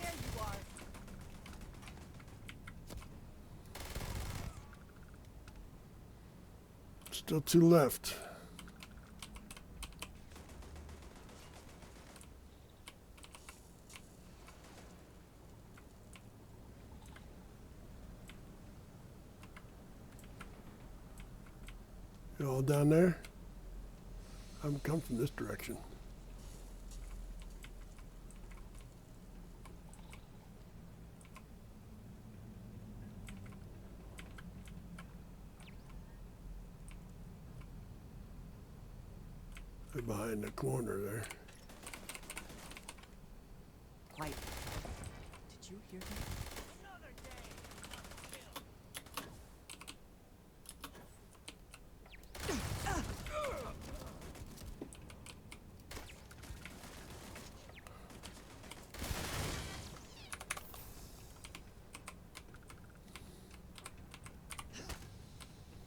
There you are. Still two left. You all down there? I'm come from this direction. They're behind the corner there. Quiet. hear that?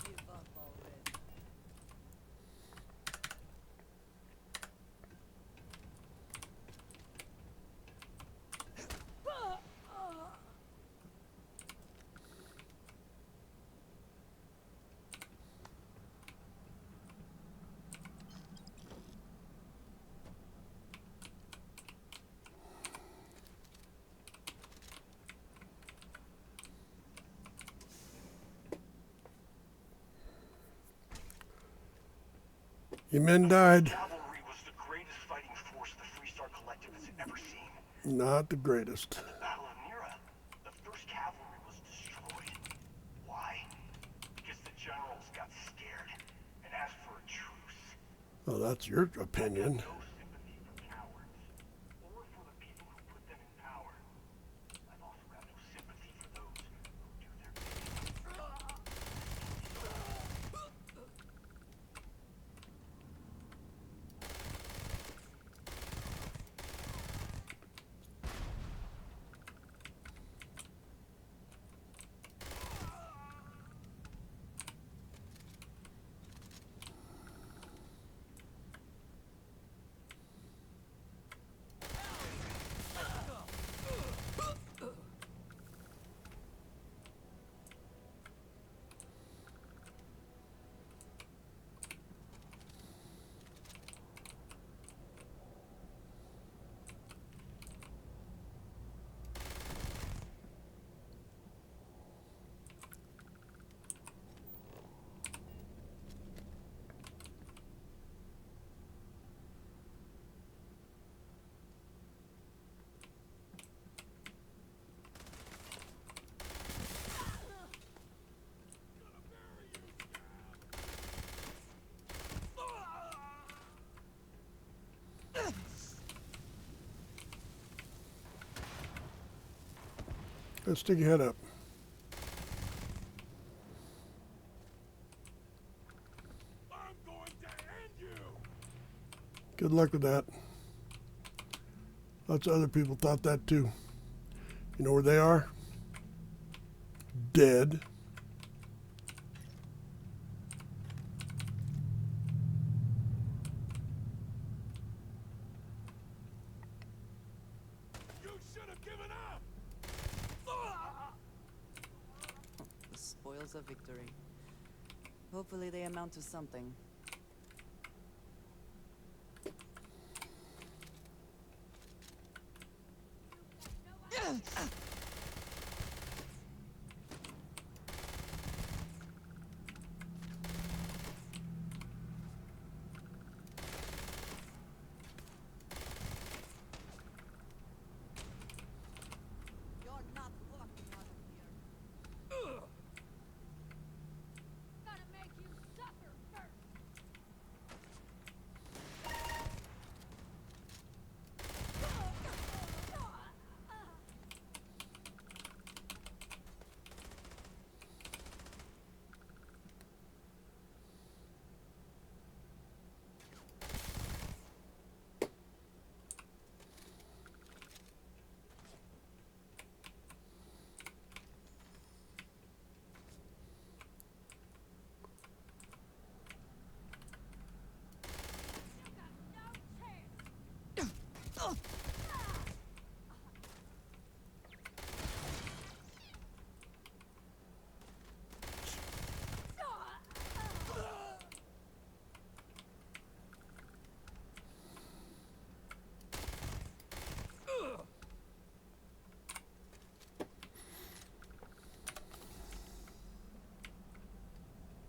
Give up already. Your men died. Cavalry was the greatest fighting force the Freestar Collective has ever seen. Not the greatest. The Battle of Mira, the first cavalry was destroyed. Why? Because the generals got scared and asked for a truce. Well, that's your opinion. No sympathy for cowards, or for the people who put them in power. I've also got no sympathy for those who do their bidding. Let's stick your head up. I'm going to end you! Good luck with that. Lots of other people thought that too. You know where they are? Dead. You should have given up! The spoils of victory. Hopefully they amount to something. You're not walking out of here. Gonna make you suffer first.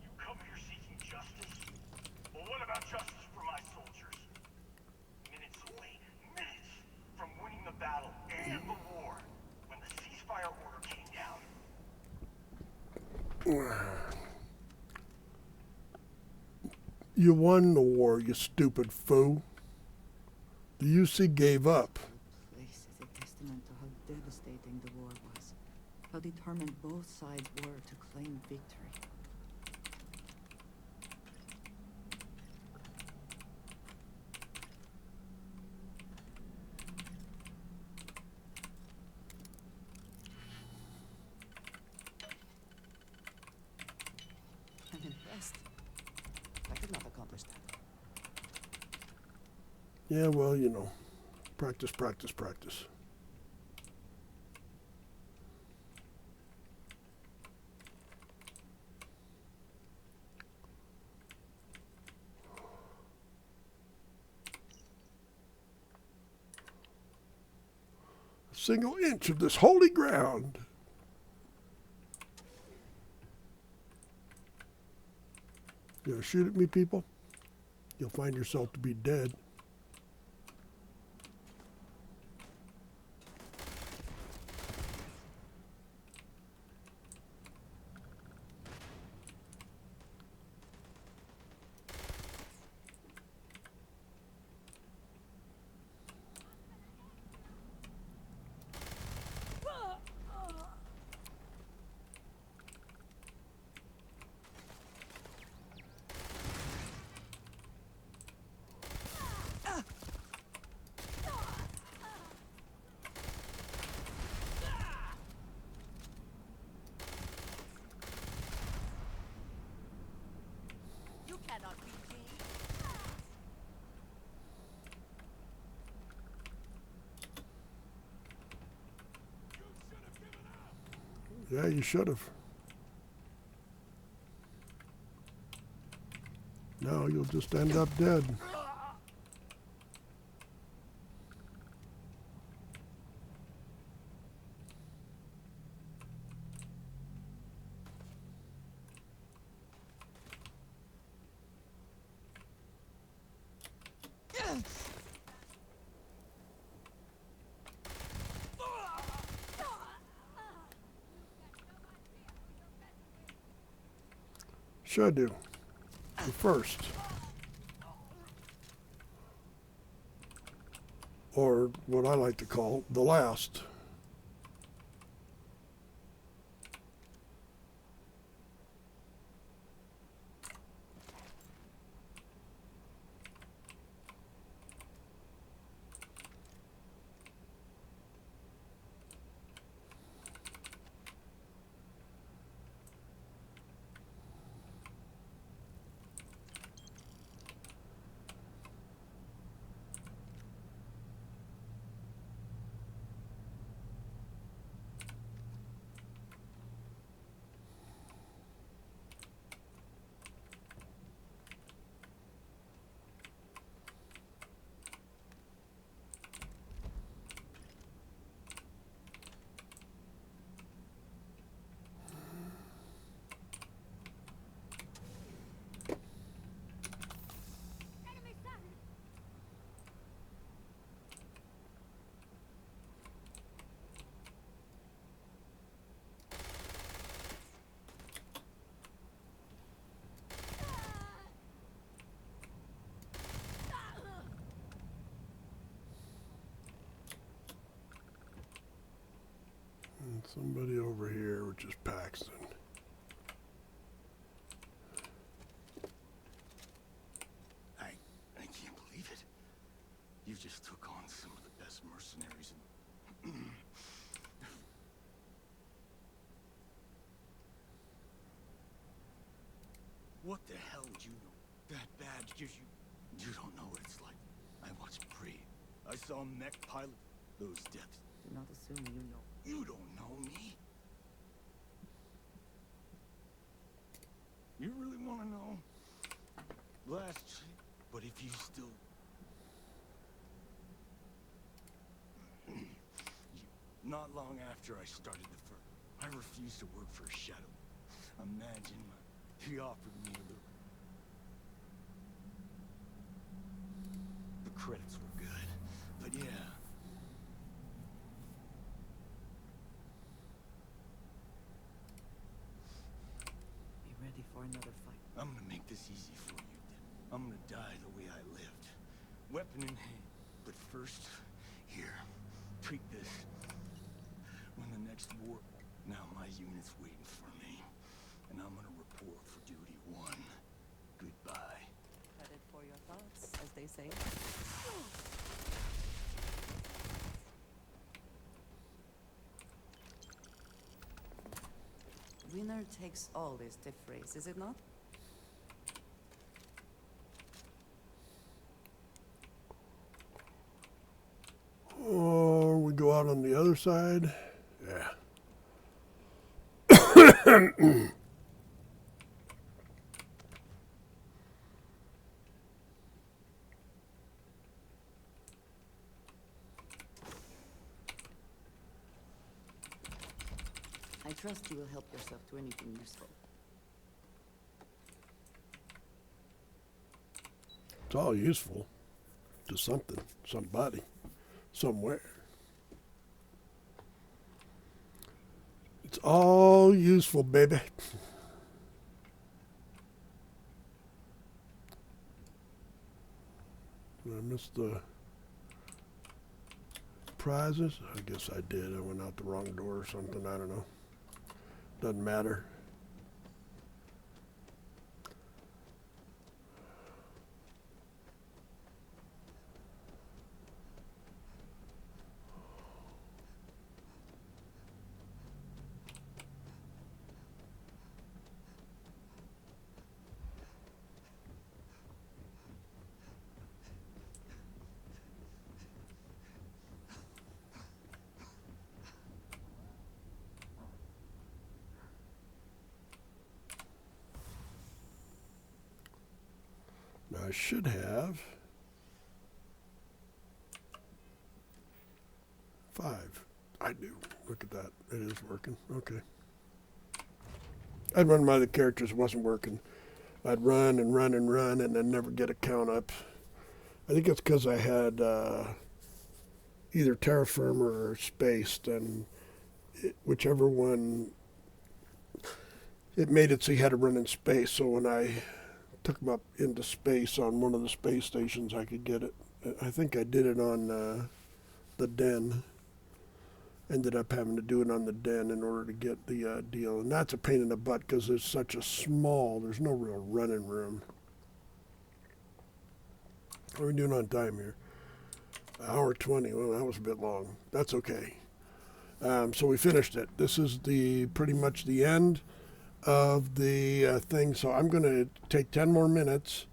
You come here seeking justice? Well, what about justice for my soldiers? Minutes away, minutes from winning the battle and the war, when the ceasefire order came down. You won the war, you stupid fool. The UC gave up. This place is a testament to how devastating the war was. How determined both sides were to claim victory. I'm impressed. I could not accomplish that. Yeah, well, you know, practice, practice, practice. A single inch of this holy ground. You ever shoot at me, people? You'll find yourself to be dead. You cannot be king. Yeah, you should have. No, you'll just end up dead. Should do. The first. Or what I like to call the last. And somebody over here, which is Paxton. I can't believe it. You just took on some of the best mercenaries in... What the hell would you know? That badge gives you... You don't know what it's like. I watched Pre. I saw mech pilot those depths. Do not assume you know. You don't know me. You really want to know? Last... But if you still... Not long after I started the firm, I refused to work for a shadow. Imagine, he offered me a little. The credits were good, but yeah. Be ready for another fight. I'm gonna make this easy for you. I'm gonna die the way I lived. Weapon in hand. But first, here, treat this. When the next war. Now my unit's waiting for me, and I'm gonna report for duty 1. Goodbye. Credit for your thoughts, as they say. Winner takes all is the phrase, is it not? Or we go out on the other side. Yeah. I trust you will help yourself to anything useful. It's all useful to something, somebody, somewhere. It's all useful, baby. Did I miss the prizes? I guess I did. I went out the wrong door or something. I don't know. Doesn't matter. Now I should have 5. I do. Look at that. It is working. Okay. I'd run by the characters. It wasn't working. I'd run and run and run and then never get a count up. I think it's because I had either terraform or spaced, and whichever one, it made it so you had to run in space. So when I took them up into space on one of the space stations, I could get it. I think I did it on the den. Ended up having to do it on the den in order to get the deal. And that's a pain in the butt because there's such a small, there's no real running room. What are we doing on time here? 1:20. Well, that was a bit long. That's okay. So we finished it. This is pretty much the end of the thing. So I'm going to take 10 more minutes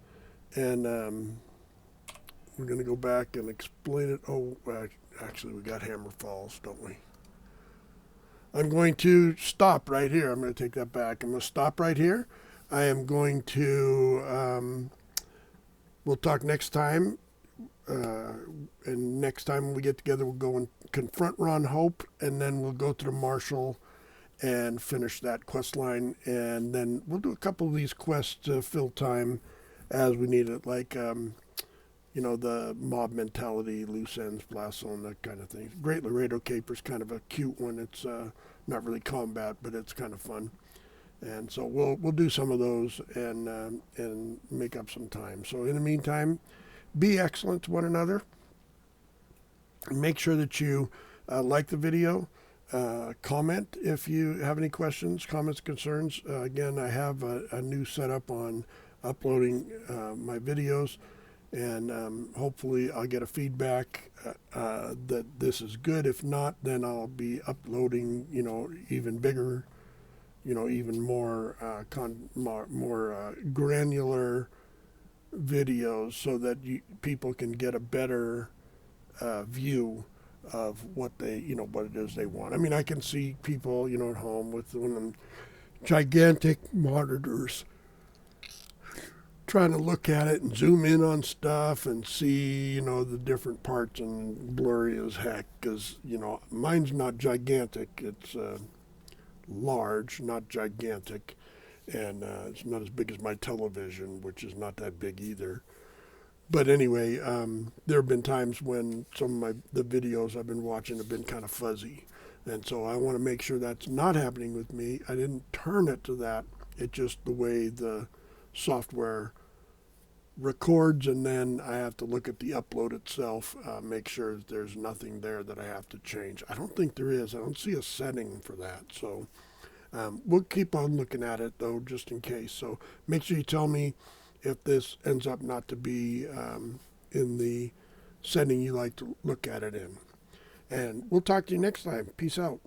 and we're going to go back and explain it. Oh, actually, we got Hammer Falls, don't we? I'm going to stop right here. I'm going to take that back. I'm going to stop right here. I am going to, we'll talk next time. And next time when we get together, we'll go and confront Ron Hope, and then we'll go to the Marshal and finish that quest line. And then we'll do a couple of these quests to fill time as we need it, like the mob mentality, loose ends, blast zone, that kind of thing. Great Laredo Caper's kind of a cute one. It's not really combat, but it's kind of fun. And so we'll do some of those and make up some time. So in the meantime, be excellent to one another. Make sure that you like the video. Comment if you have any questions, comments, concerns. Again, I have a new setup on uploading my videos. And hopefully I'll get a feedback that this is good. If not, then I'll be uploading, even bigger, even more granular videos so that people can get a better view of what what it is they want. I mean, I can see people, at home with one of them gigantic monitors, trying to look at it and zoom in on stuff and see, the different parts, and blurry as heck because, mine's not gigantic. It's large, not gigantic. And it's not as big as my television, which is not that big either. But anyway, there have been times when some of the videos I've been watching have been kind of fuzzy. And so I want to make sure that's not happening with me. I didn't turn it to that. It's just the way the software records, and then I have to look at the upload itself, make sure that there's nothing there that I have to change. I don't think there is. I don't see a setting for that. So we'll keep on looking at it, though, just in case. So make sure you tell me if this ends up not to be in the setting you like to look at it in. And we'll talk to you next time. Peace out.